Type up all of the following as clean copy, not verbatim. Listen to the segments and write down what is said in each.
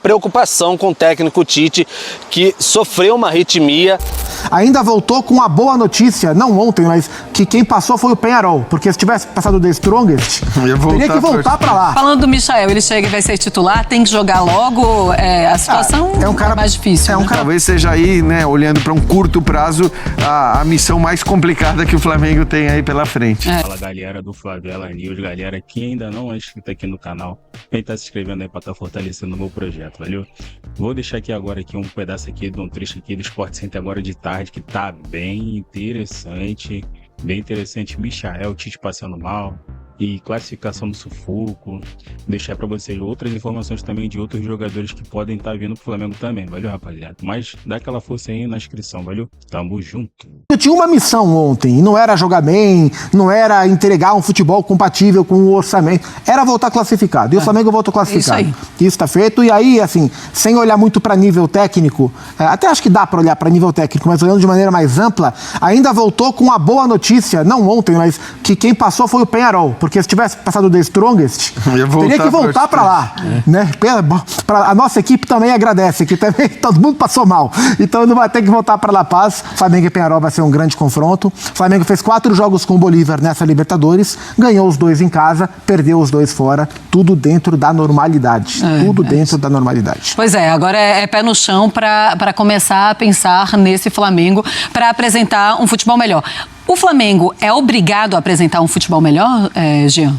Preocupação com o técnico Tite, que sofreu uma arritmia. Ainda voltou com uma boa notícia, não ontem, mas que quem passou foi o Peñarol, porque se tivesse passado o The Strongest, teria que voltar pra lá. Falando do Michael, ele chega e vai ser titular, tem que jogar logo, a situação é um cara mais difícil. Talvez seja aí, né, olhando para um curto prazo, a missão mais complicada que o Flamengo tem aí pela frente. Fala, galera do Favela News, galera que ainda não é inscrita aqui no canal, quem tá se inscrevendo aí para estar fortalecendo o meu projeto, valeu? Vou deixar aqui agora um pedaço aqui de um trecho aqui do Sport Center agora de tarde, que tá bem interessante. Michael, Tite passando mal e classificação do sufoco. Deixar para vocês outras informações também de outros jogadores que podem estar vindo pro Flamengo também, valeu, rapaziada? Mas dá aquela força aí na inscrição, valeu? Tamo junto. Eu tinha uma missão ontem, e não era jogar bem, não era entregar um futebol compatível com o orçamento, era voltar classificado. E o Flamengo voltou classificado. Isso tá feito. E aí, assim, sem olhar muito para nível técnico, até acho que dá para olhar para nível técnico, mas olhando de maneira mais ampla, ainda voltou com uma boa notícia, não ontem, mas que quem passou foi o Peñarol, porque se tivesse passado o The Strongest, teria que voltar para lá, né? A nossa equipe também agradece, que também todo mundo passou mal, então não vai ter que voltar para La Paz. Flamengo e Peñarol vai ser um grande confronto. O Flamengo fez 4 jogos com o Bolívar nessa Libertadores, ganhou os 2 em casa, perdeu os 2 fora, tudo dentro da normalidade, dentro da normalidade. Pois é, agora é pé no chão para começar a pensar nesse Flamengo para apresentar um futebol melhor. O Flamengo é obrigado a apresentar um futebol melhor, Jean?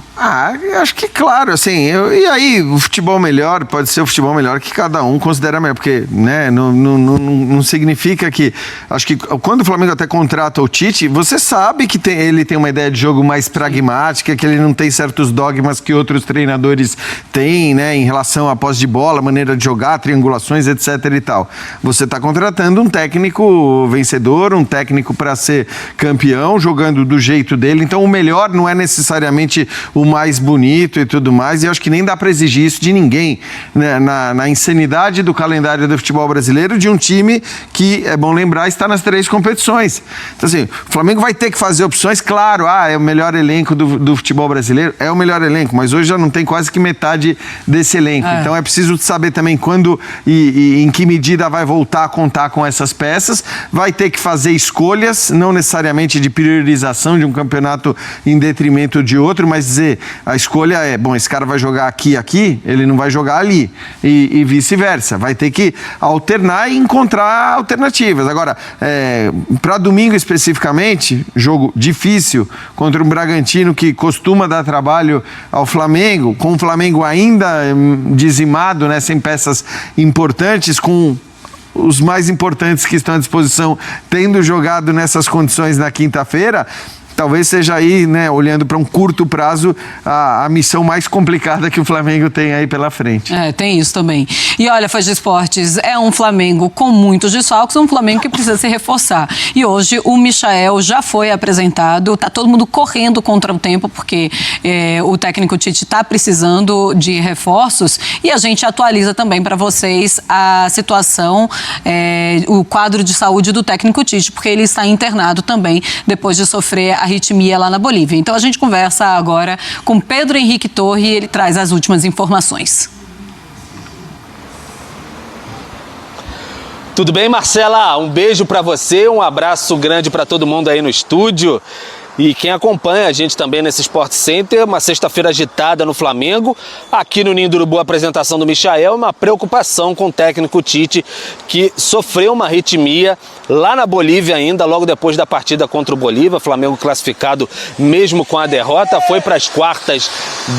Acho que claro, assim, e aí o futebol melhor pode ser o futebol melhor que cada um considera melhor, porque, né, não significa que, acho que quando o Flamengo até contrata o Tite, você sabe que ele tem uma ideia de jogo mais pragmática, que ele não tem certos dogmas que outros treinadores têm, né, em relação à posse de bola, maneira de jogar, triangulações, etc e tal. Você está contratando um técnico vencedor, um técnico para ser campeão, jogando do jeito dele, então o melhor não é necessariamente o mais bonito e tudo mais, e eu acho que nem dá para exigir isso de ninguém, né? Na insanidade do calendário do futebol brasileiro, de um time que, é bom lembrar, está nas 3 competições. Então assim, o Flamengo vai ter que fazer opções, claro, é o melhor elenco do futebol brasileiro, é o melhor elenco, mas hoje já não tem quase que metade desse elenco, então é preciso saber também quando e em que medida vai voltar a contar com essas peças, vai ter que fazer escolhas, não necessariamente de priorização de um campeonato em detrimento de outro, mas dizer, a escolha é, bom, esse cara vai jogar aqui, ele não vai jogar ali, e vice-versa. Vai ter que alternar e encontrar alternativas. Agora, para domingo especificamente, jogo difícil contra um Bragantino que costuma dar trabalho ao Flamengo, com o Flamengo ainda dizimado, né, sem peças importantes, com os mais importantes que estão à disposição tendo jogado nessas condições na quinta-feira, talvez seja aí, né, olhando para um curto prazo, a missão mais complicada que o Flamengo tem aí pela frente. Tem isso também. E olha, Fãs de Esportes, é um Flamengo com muitos desfalques, um Flamengo que precisa se reforçar. E hoje o Michael já foi apresentado, tá todo mundo correndo contra o tempo, porque o técnico Tite está precisando de reforços, e a gente atualiza também para vocês a situação, o quadro de saúde do técnico Tite, porque ele está internado também depois de sofrer arritmia lá na Bolívia. Então a gente conversa agora com Pedro Henrique Torre e ele traz as últimas informações. Tudo bem, Marcela? Um beijo para você, um abraço grande para todo mundo aí no estúdio. E quem acompanha a gente também nesse Sport Center, uma sexta-feira agitada no Flamengo. Aqui no Ninho do Urubu, a apresentação do Michael, uma preocupação com o técnico Tite, que sofreu uma arritmia lá na Bolívia ainda, logo depois da partida contra o Bolívar. Flamengo classificado mesmo com a derrota, foi para as quartas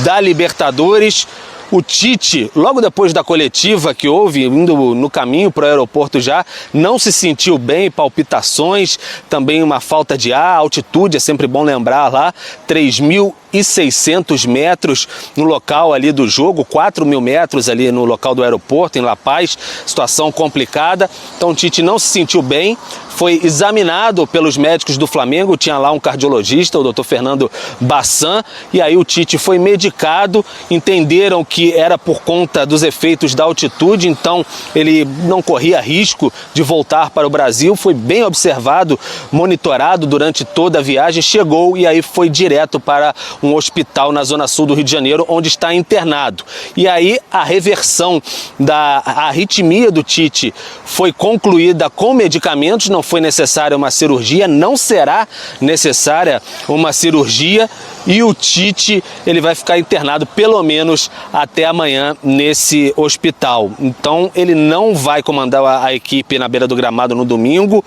da Libertadores. O Tite, logo depois da coletiva que houve, indo no caminho para o aeroporto já, não se sentiu bem, palpitações, também uma falta de ar, altitude, é sempre bom lembrar lá, 3.600 metros no local ali do jogo, 4.000 metros ali no local do aeroporto, em La Paz, situação complicada. Então o Tite não se sentiu bem, foi examinado pelos médicos do Flamengo, tinha lá um cardiologista, o Dr. Fernando Bassan, e aí o Tite foi medicado, entenderam que era por conta dos efeitos da altitude, então ele não corria risco de voltar para o Brasil, foi bem observado, monitorado durante toda a viagem, chegou e aí foi direto para um hospital na zona sul do Rio de Janeiro, onde está internado. E aí a reversão da arritmia do Tite foi concluída com medicamentos, não foi necessária uma cirurgia, não será necessária uma cirurgia, e o Tite ele vai ficar internado pelo menos até amanhã nesse hospital. Então ele não vai comandar a equipe na beira do gramado no domingo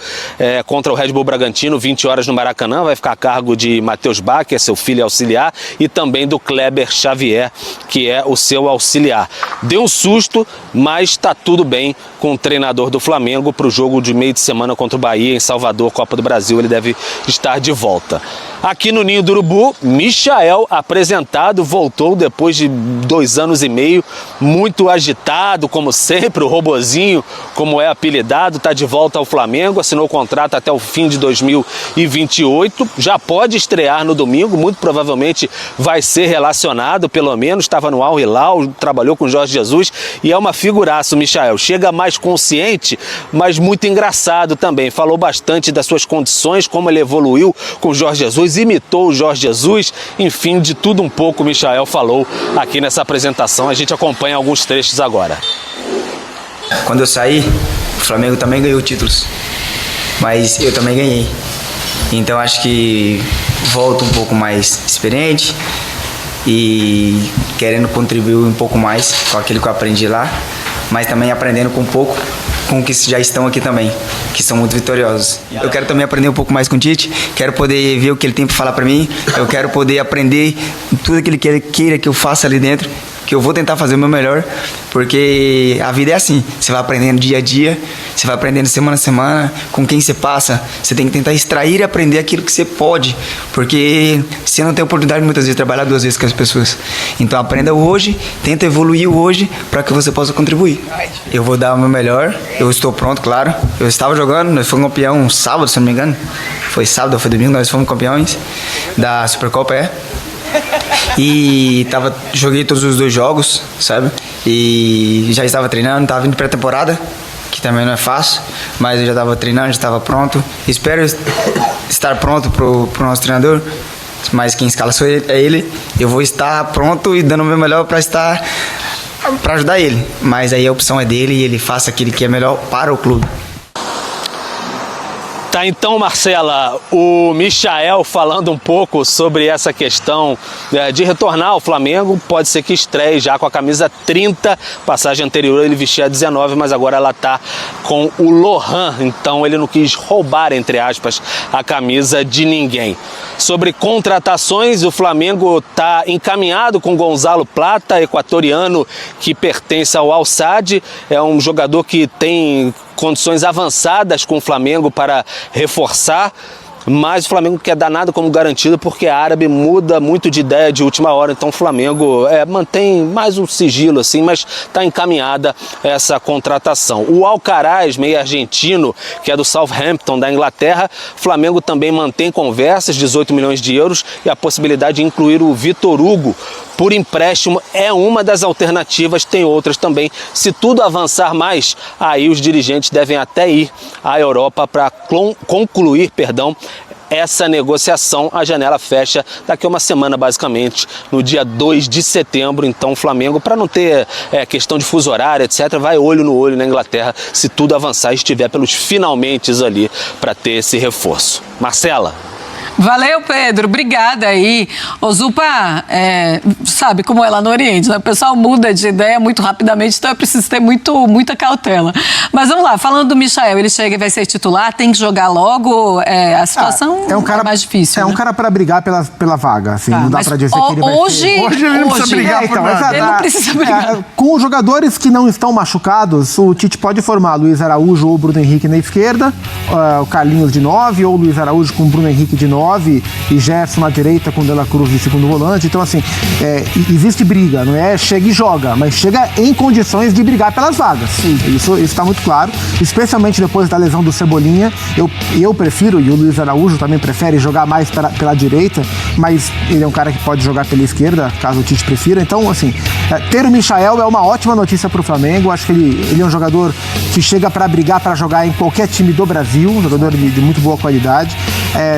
contra o Red Bull Bragantino, 20 horas no Maracanã, vai ficar a cargo de Matheus Bach, que é seu filho auxiliar, e também do Kleber Xavier, que é o seu auxiliar. Deu um susto, mas está tudo bem com o treinador do Flamengo para o jogo de meio de semana contra o Bahia em Salvador, Copa do Brasil, ele deve estar de volta. Aqui no Ninho do Urubu, Michael, apresentado, voltou depois de 2 anos e meio, muito agitado, como sempre, o robozinho, como é apelidado, está de volta ao Flamengo, assinou o contrato até o fim de 2028, já pode estrear no domingo, muito provavelmente vai ser relacionado, pelo menos, estava no Al Hilal, trabalhou com o Jorge Jesus, e é uma figuraça o Michael, chega mais consciente, mas muito engraçado também, falou bastante das suas condições, como ele evoluiu com o Jorge Jesus, imitou o Jorge Jesus, enfim, de tudo um pouco o Michael falou aqui nessa apresentação. A gente acompanha alguns trechos agora. Quando eu saí, o Flamengo também ganhou títulos, mas eu também ganhei. Então acho que volto um pouco mais experiente e querendo contribuir um pouco mais com aquilo que eu aprendi lá, mas também aprendendo com um pouco com que já estão aqui também, que são muito vitoriosos. Eu quero também aprender um pouco mais com o Tite, quero poder ver o que ele tem para falar para mim, eu quero poder aprender tudo aquilo que ele queira que eu faça ali dentro, que eu vou tentar fazer o meu melhor, porque a vida é assim, você vai aprendendo dia a dia, você vai aprendendo semana a semana, com quem você passa, você tem que tentar extrair e aprender aquilo que você pode, porque você não tem oportunidade muitas vezes de trabalhar 2 vezes com as pessoas. Então aprenda hoje, tenta evoluir hoje para que você possa contribuir. Eu vou dar o meu melhor, eu estou pronto, claro. Eu estava jogando, nós fomos campeão sábado, se não me engano, foi sábado ou foi domingo, nós fomos campeões da Supercopa, E joguei todos os 2 jogos, sabe? E já estava treinando, estava vindo pré-temporada, que também não é fácil, mas eu já estava treinando, já estava pronto. Espero estar pronto pro nosso treinador, mas quem escala é ele. Eu vou estar pronto e dando o meu melhor para ajudar ele. Mas aí a opção é dele e ele faça aquilo que é melhor para o clube. Tá, então, Marcela, o Michael falando um pouco sobre essa questão de retornar ao Flamengo, pode ser que estreie já com a camisa 30, passagem anterior ele vestia a 19, mas agora ela tá com o Lohan, então ele não quis roubar, entre aspas, a camisa de ninguém. Sobre contratações, o Flamengo tá encaminhado com Gonzalo Plata, equatoriano que pertence ao Al Sadd, é um jogador que tem condições avançadas com o Flamengo para reforçar, mas o Flamengo quer dar nada como garantido porque a árabe muda muito de ideia de última hora, então o Flamengo mantém mais um sigilo assim, mas está encaminhada essa contratação. O Alcaraz, meio argentino, que é do Southampton da Inglaterra, o Flamengo também mantém conversas, 18 milhões de euros, e a possibilidade de incluir o Vitor Hugo por empréstimo é uma das alternativas, tem outras também. Se tudo avançar mais, aí os dirigentes devem até ir à Europa para concluir, essa negociação. A janela fecha daqui a uma semana, basicamente, no dia 2 de setembro. Então o Flamengo, para não ter questão de fuso horário, etc., vai olho no olho na Inglaterra, se tudo avançar e estiver pelos finalmente ali para ter esse reforço. Marcela. Valeu, Pedro. Obrigada aí. Ô, Zupa, sabe como é lá no Oriente, né? O pessoal muda de ideia muito rapidamente, então é preciso ter muita cautela. Mas vamos lá, falando do Michael, ele chega e vai ser titular, tem que jogar logo, a situação é mais difícil. É um cara para brigar pela vaga, assim, não dá para dizer que ele vai ser... Hoje ele não precisa brigar por nada. Ele não precisa brigar. Com os jogadores que não estão machucados, o Tite pode formar Luiz Araújo ou Bruno Henrique na esquerda, o Carlinhos de 9, ou Luiz Araújo com Bruno Henrique de 9, e Gerson na direita com Dela Cruz de segundo volante. Então, assim, existe briga, não é chega e joga, mas chega em condições de brigar pelas vagas. Isso está muito claro, especialmente depois da lesão do Cebolinha. Eu prefiro, e o Luiz Araújo também prefere jogar mais pela direita, mas ele é um cara que pode jogar pela esquerda, caso o Tite prefira. Então, assim, ter o Michael é uma ótima notícia para o Flamengo. Acho que ele é um jogador que chega para brigar, para jogar em qualquer time do Brasil, um jogador de muito boa qualidade.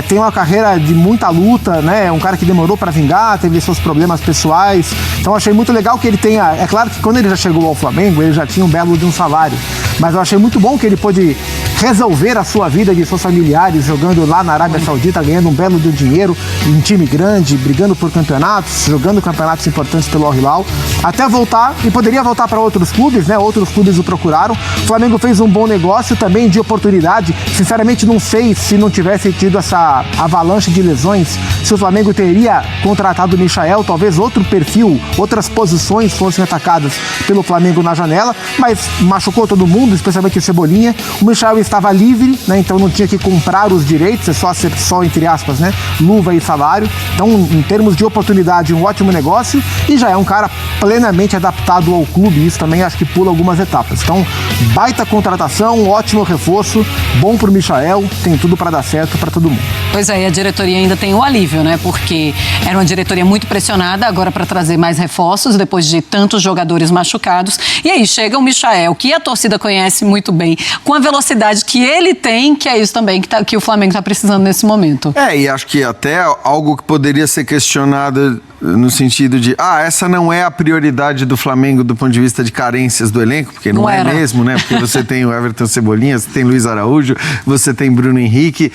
Tem uma carreira de muita luta, né? É um cara que demorou para vingar, teve seus problemas pessoais. Então achei muito legal que ele tenha... É claro que quando ele já chegou ao Flamengo, ele já tinha um belo de um salário. Mas eu achei muito bom que ele pôde resolver a sua vida de seus familiares jogando lá na Arábia Saudita, ganhando um belo de dinheiro em time grande, brigando por campeonatos, jogando campeonatos importantes pelo Al Hilal, até voltar, e poderia voltar para outros clubes, né? Outros clubes o procuraram. O Flamengo fez um bom negócio também de oportunidade. Sinceramente, não sei se não tivesse tido essa avalanche de lesões, se o Flamengo teria contratado o Michael, talvez outro perfil, outras posições fossem atacadas pelo Flamengo na janela, mas machucou todo mundo, especialmente o Cebolinha. O Michael estava livre, né? Então não tinha que comprar os direitos, é só entre aspas, né? Luva e salário. Então, em termos de oportunidade, um ótimo negócio, e já é um cara plenamente adaptado ao clube. Isso também acho que pula algumas etapas. Então, baita contratação, um ótimo reforço, bom pro Michael, tem tudo para dar certo para todo mundo. Pois é, e a diretoria ainda tem o alívio, né? Porque era uma diretoria muito pressionada agora para trazer mais reforços depois de tantos jogadores machucados. E aí chega o Michael, que a torcida conhece muito bem, com a velocidade que ele tem, que é isso também que o Flamengo está precisando nesse momento. E acho que até algo que poderia ser questionado no sentido de, essa não é a prioridade do Flamengo do ponto de vista de carências do elenco, porque não é mesmo, né? Porque você tem o Everton Cebolinha, você tem Luiz Araújo, você tem Bruno Henrique.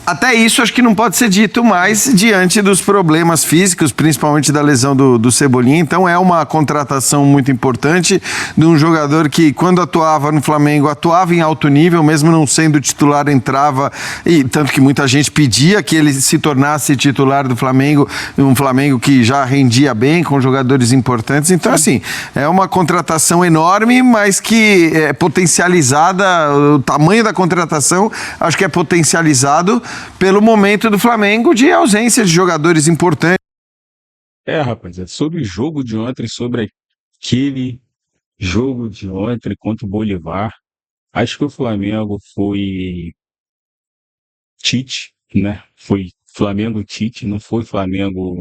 Até isso acho que não pode ser dito mais diante dos problemas físicos, principalmente da lesão do Cebolinha. Então é uma contratação muito importante de um jogador que, quando atuava no Flamengo, atuava em alto nível, mesmo não sendo titular, entrava, e tanto que muita gente pedia que ele se tornasse titular do Flamengo, um Flamengo que já rendia bem, com jogadores importantes. Então, assim, é uma contratação enorme, mas que é potencializada, o tamanho da contratação acho que é potencializado pelo momento do Flamengo de ausência de jogadores importantes. Rapaziada, sobre o jogo de ontem, sobre aquele jogo de ontem contra o Bolívar, acho que o Flamengo foi Tite, né? Foi Flamengo Tite, não foi Flamengo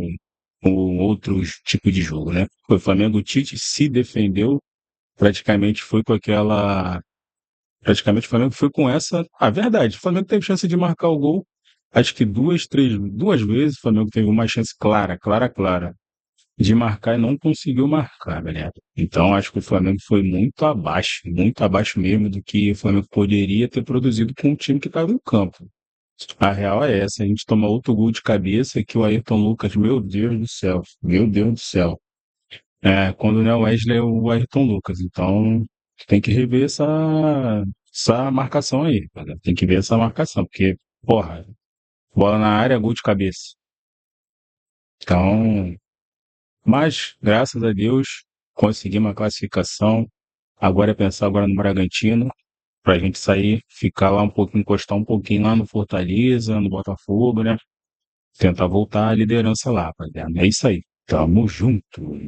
com outros tipos de jogo, né? Foi Flamengo Tite, se defendeu, praticamente foi com aquela... Praticamente o Flamengo foi com essa... verdade, o Flamengo teve chance de marcar o gol. Acho que duas vezes o Flamengo teve uma chance clara de marcar e não conseguiu marcar, galera. Então acho que o Flamengo foi muito abaixo mesmo do que o Flamengo poderia ter produzido com o time que estava no campo. A real é essa, a gente toma outro gol de cabeça que o Ayrton Lucas, meu Deus do céu. Quando não é o Wesley, é o Ayrton Lucas. Então tem que rever essa marcação aí, cara. Tem que ver essa marcação, porque, porra, bola na área, gol de cabeça. Então, mas, graças a Deus, conseguimos a classificação. Agora é pensar agora no Bragantino, pra gente sair, ficar lá um pouquinho, encostar um pouquinho lá no Fortaleza, no Botafogo, né? Tentar voltar à liderança lá, rapaziada. É isso aí. Tamo junto.